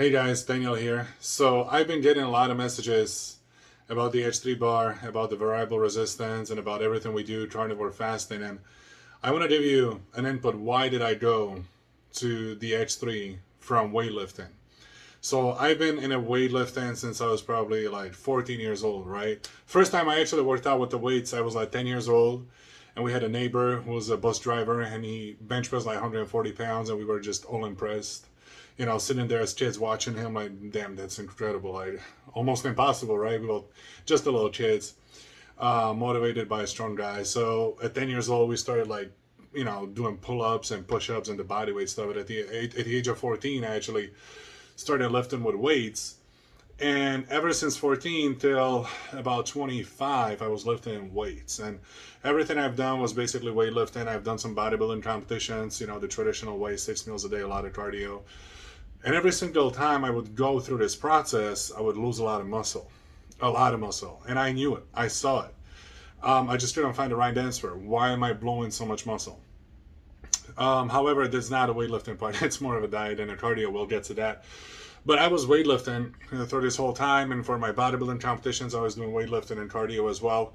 Hey guys, Daniel here. So I've been getting a lot of messages about the H3 bar, about the variable resistance, and about everything we do carnivore fasting. And I want to give you an input. Why did I go to the H3 from weightlifting? So I've been in a weightlifting since I was probably like 14 years old, right? First time I actually worked out with the weights, I was like 10 years old. And we had a neighbor who was a bus driver, and he bench pressed like 140 pounds, and we were just all impressed. Sitting there as kids watching him, like, damn, that's incredible. Like, almost impossible, right? We were just a little kids, motivated by a strong guy. So at 10 years old, we started like, doing pull-ups and push-ups and the bodyweight stuff. But at the age of 14, I actually started lifting with weights. And ever since 14 till about 25, I was lifting weights. And everything I've done was basically weightlifting. I've done some bodybuilding competitions, the traditional way, 6 meals a day, a lot of cardio. And every single time I would go through this process, I would lose a lot of muscle. A lot of muscle. And I knew it. I saw it. I just couldn't find the right answer. Why am I blowing so much muscle? However, that's not a weightlifting part. It's more of a diet and a cardio. We'll get to that. But I was weightlifting through this whole time, and for my bodybuilding competitions, I was doing weightlifting and cardio as well.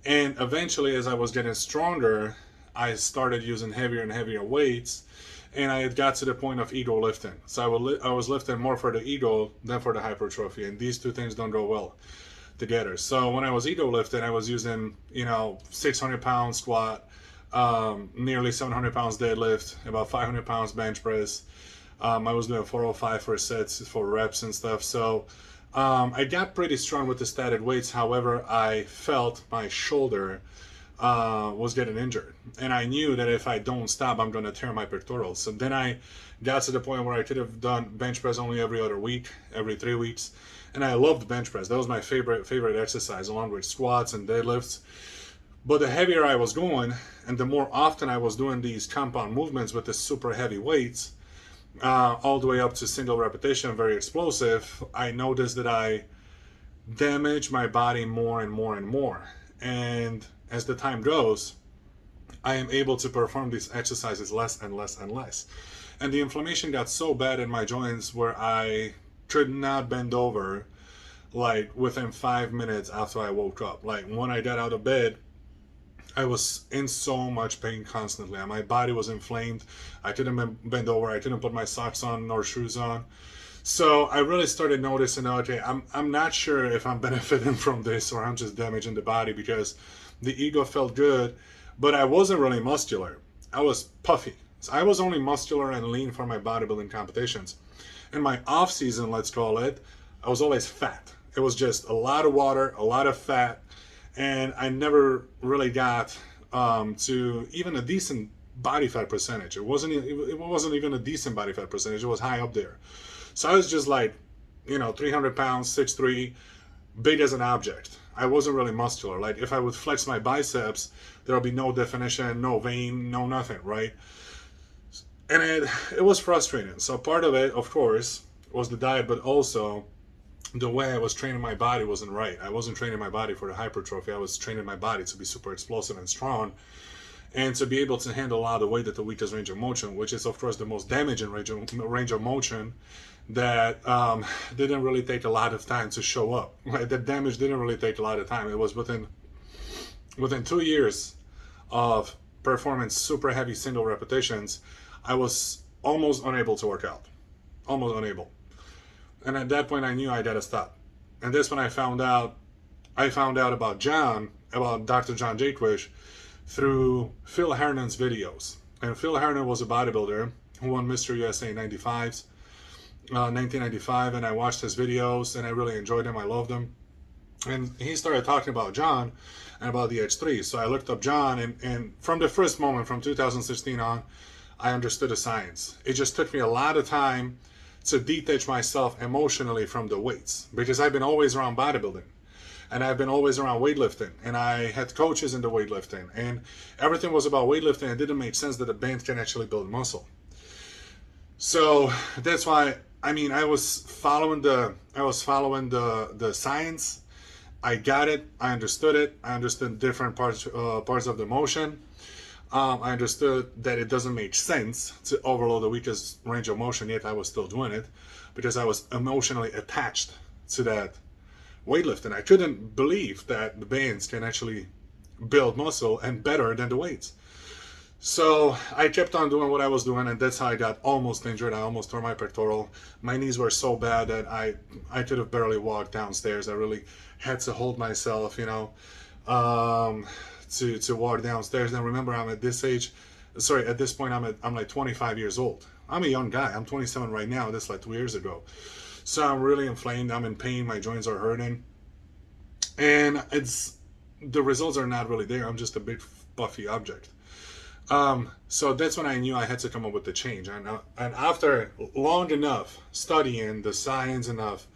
And eventually, as I was getting stronger, I started using heavier and heavier weights, and I had got to the point of ego lifting. So I was lifting more for the ego than for the hypertrophy, and these two things don't go well together. So when I was ego lifting, I was using 600 pound squat, nearly 700 pounds deadlift, about 500 pounds bench press. I was doing 405 for sets, for reps and stuff. So I got pretty strong with the static weights. However, I felt my shoulder was getting injured. And I knew that if I don't stop, I'm going to tear my pectorals. So then I got to the point where I could have done bench press only every other week, every 3 weeks. And I loved bench press. That was my favorite exercise, along with squats and deadlifts. But the heavier I was going, and the more often I was doing these compound movements with the super heavy weights, all the way up to single repetition, very explosive, I noticed that I damage my body more and more and more. And as the time goes, I am able to perform these exercises less and less and less. And the inflammation got so bad in my joints where I could not bend over like within 5 minutes after I woke up. Like when I got out of bed, I was in so much pain constantly. My body was inflamed. I couldn't bend over. I couldn't put my socks on nor shoes on. So I really started noticing, okay, I'm not sure if I'm benefiting from this or I'm just damaging the body, because the ego felt good, but I wasn't really muscular. I was puffy. So I was only muscular and lean for my bodybuilding competitions. In my off season, let's call it, I was always fat. It was just a lot of water, a lot of fat, and I never really got to even a decent body fat percentage. It wasn't even a decent body fat percentage. It was high up there. So I was just like, 300 pounds, 6'3", big as an object. I wasn't really muscular. Like if I would flex my biceps, there'll be no definition, no vein, no nothing, right? And it was frustrating. So part of it, of course, was the diet, but also the way I was training my body wasn't right. I wasn't training my body for the hypertrophy. I was training my body to be super explosive and strong, and to be able to handle a lot of the weight at the weakest range of motion, which is of course the most damaging range of motion that didn't really take a lot of time to show up. Right? The damage didn't really take a lot of time. It was within 2 years of performing super heavy single repetitions, I was almost unable to work out. Almost unable. And at that point, I knew I gotta stop. And that's when I found out about Dr. John Jaquish through Phil Hernan's videos. And Phil Hernan was a bodybuilder who won Mr. USA in 1995, and I watched his videos, and I really enjoyed him. I loved him. And he started talking about John and about the H3. So I looked up John, and from the first moment, from 2016 on, I understood the science. It just took me a lot of time to detach myself emotionally from the weights, because I've been always around bodybuilding, and I've been always around weightlifting, and I had coaches in the weightlifting, and everything was about weightlifting. It didn't make sense that a band can actually build muscle. So that's why, I was following the science. I got it. I understood different parts of the motion. I understood that it doesn't make sense to overload the weakest range of motion, yet I was still doing it. because I was emotionally attached to that weightlifting. I couldn't believe that the bands can actually build muscle and better than the weights. So I kept on doing what I was doing, and that's how I got almost injured. I almost tore my pectoral. My knees were so bad that I could have barely walked downstairs. I really had to hold myself, to walk downstairs. And remember, I'm at this age. Sorry, at this point, I'm like 25 years old. I'm a young guy. I'm 27 right now. That's like 2 years ago. So I'm really inflamed. I'm in pain. My joints are hurting, and the results are not really there. I'm just a big puffy object. So that's when I knew I had to come up with the change. And after long enough studying the science, enough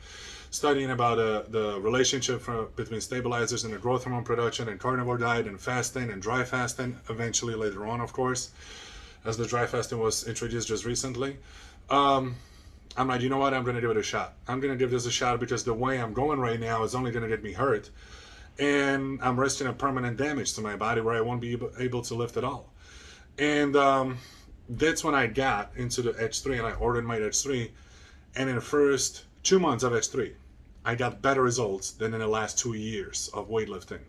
studying about the relationship between stabilizers and the growth hormone production and carnivore diet and fasting and dry fasting, eventually later on, of course, as the dry fasting was introduced just recently, I'm like, you know what? I'm going to give it a shot. I'm going to give this a shot because the way I'm going right now is only going to get me hurt. And I'm risking a permanent damage to my body where I won't be able to lift at all. And that's when I got into the H3 and I ordered my H3. And in the first 2 months of H3, I got better results than in the last 2 years of weightlifting.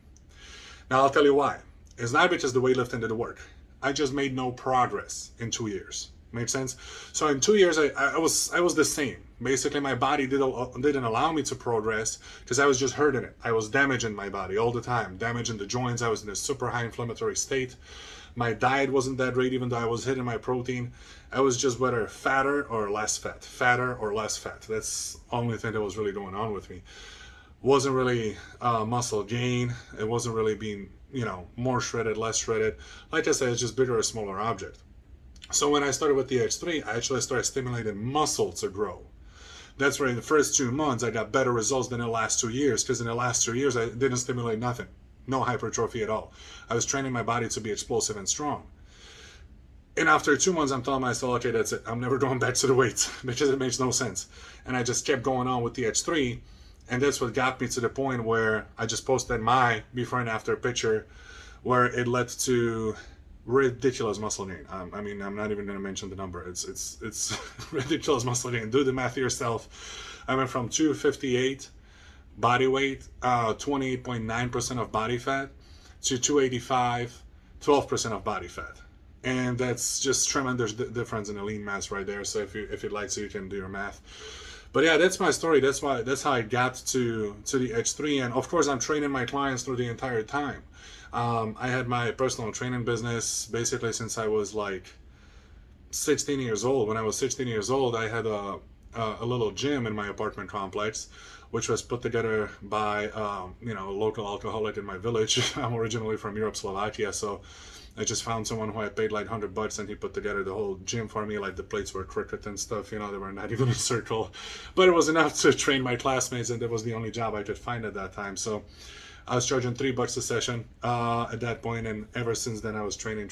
Now, I'll tell you why. It's not because the weightlifting didn't work. I just made no progress in 2 years. Make sense? So in 2 years, I was the same. Basically, my body didn't allow me to progress because I was just hurting it. I was damaging my body all the time, damaging the joints. I was in a super high inflammatory state. My diet wasn't that great, even though I was hitting my protein. I was just whether fatter or less fat. That's the only thing that was really going on with me. Wasn't really muscle gain. It wasn't really being, more shredded, less shredded. Like I said, it's just bigger or smaller object. So when I started with the H3, I actually started stimulating muscle to grow. That's where in the first 2 months, I got better results than in the last 2 years, because in the last 2 years, I didn't stimulate nothing. No hypertrophy at all. I was training my body to be explosive and strong. And after 2 months, I'm telling myself, okay, that's it. I'm never going back to the weights because it makes no sense. And I just kept going on with the H3. And that's what got me to the point where I just posted my before and after picture where it led to ridiculous muscle gain. I'm not even going to mention the number. It's ridiculous muscle gain. Do the math yourself. I went from 258 body weight, 28.9% of body fat, to 285, 12% of body fat. And that's just tremendous difference in the lean mass right there. So if you'd like to, you can do your math. But yeah, that's my story. That's how I got to the H3. And of course, I'm training my clients through the entire time. I had my personal training business basically since I was like 16 years old. When I was 16 years old, I had a little gym in my apartment complex, which was put together by a local alcoholic in my village. I'm originally from Europe, Slovakia, so I just found someone who I paid like $100 and he put together the whole gym for me. Like the plates were crooked and stuff, they were not even in a circle, but it was enough to train my classmates, and that was the only job I could find at that time. So I was charging $3 a session at that point, and ever since then I was training.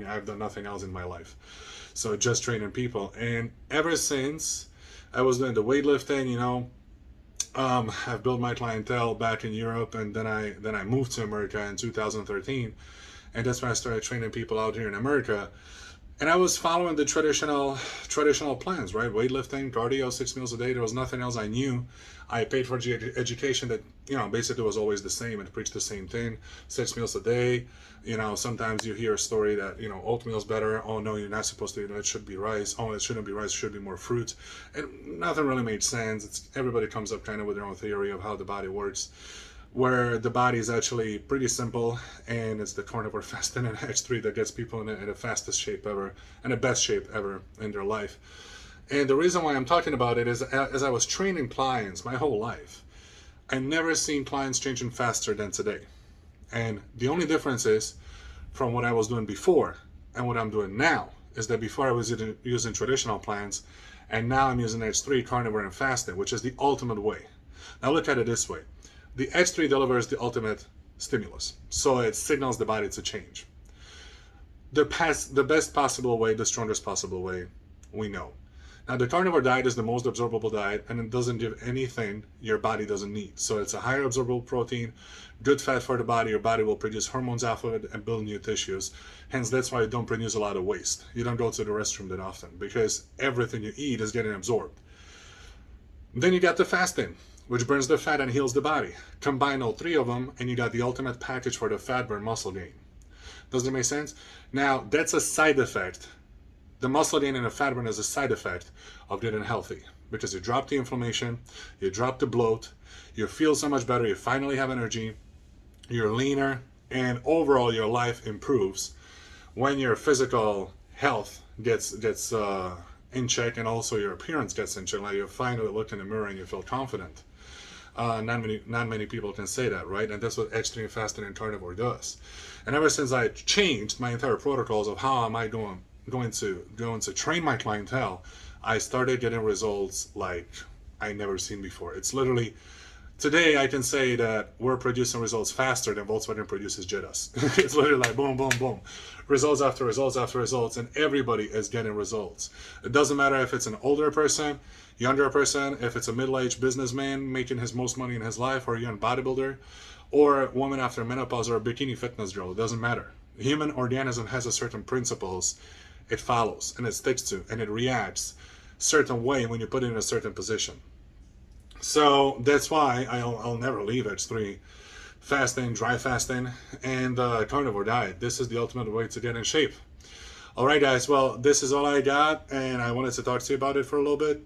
I've done nothing else in my life, so just training people. And ever since I was doing the weightlifting, I've built my clientele back in Europe, and then I moved to America in 2013, and that's when I started training people out here in America. And I was following the traditional plans, right? Weightlifting, cardio, 6 meals a day. There was nothing else I knew. I paid for education that, basically was always the same and preached the same thing. 6 meals a day. Sometimes you hear a story that, oatmeal's better. Oh, no, you're not supposed to. It should be rice. Oh, it shouldn't be rice. It should be more fruit. And nothing really made sense. Everybody comes up kind of with their own theory of how the body works, where the body is actually pretty simple, and it's the carnivore fasting and H3 that gets people in the fastest shape ever and the best shape ever in their life. And the reason why I'm talking about it is, as I was training clients my whole life, I never seen clients changing faster than today. And the only difference is from what I was doing before and what I'm doing now is that before I was using traditional plans, and now I'm using H3, carnivore, and fasting, which is the ultimate way. Now look at it this way. The H3 delivers the ultimate stimulus, so it signals the body to change. The best possible way, the strongest possible way, we know. Now, the carnivore diet is the most absorbable diet, and it doesn't give anything your body doesn't need. So it's a higher absorbable protein, good fat for the body. Your body will produce hormones off of it and build new tissues. Hence, that's why you don't produce a lot of waste. You don't go to the restroom that often because everything you eat is getting absorbed. Then you got the fasting, which burns the fat and heals the body. Combine all three of them, and you got the ultimate package for the fat burn muscle gain. Does that make sense? Now, that's a side effect. The muscle gain and the fat burn is a side effect of getting healthy, because you drop the inflammation, you drop the bloat, you feel so much better, you finally have energy, you're leaner, and overall your life improves when your physical health gets in check, and also your appearance gets in check. Like you finally look in the mirror and you feel confident. Not many people can say that, right? And that's what extreme fasting and carnivore does. And ever since I changed my entire protocols of how am I going to train my clientele, I started getting results like I never seen before. It's literally, today I can say that we're producing results faster than Volkswagen produces Jettas. It's literally like boom, boom, boom. Results after results after results, and everybody is getting results. It doesn't matter if it's an older person, younger person, if it's a middle-aged businessman making his most money in his life, or a young bodybuilder, or a woman after menopause, or a bikini fitness girl. It doesn't matter. Human organism has a certain principles it follows and it sticks to, and it reacts certain way when you put it in a certain position. So that's why I'll never leave H3 fasting, dry fasting, and carnivore diet. This is the ultimate way to get in shape. All right, guys. Well, this is all I got, and I wanted to talk to you about it for a little bit.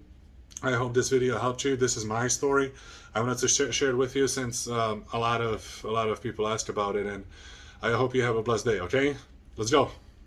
I hope this video helped you. This is my story. I wanted to share it with you since a lot of people ask about it, and I hope you have a blessed day. Okay, let's go.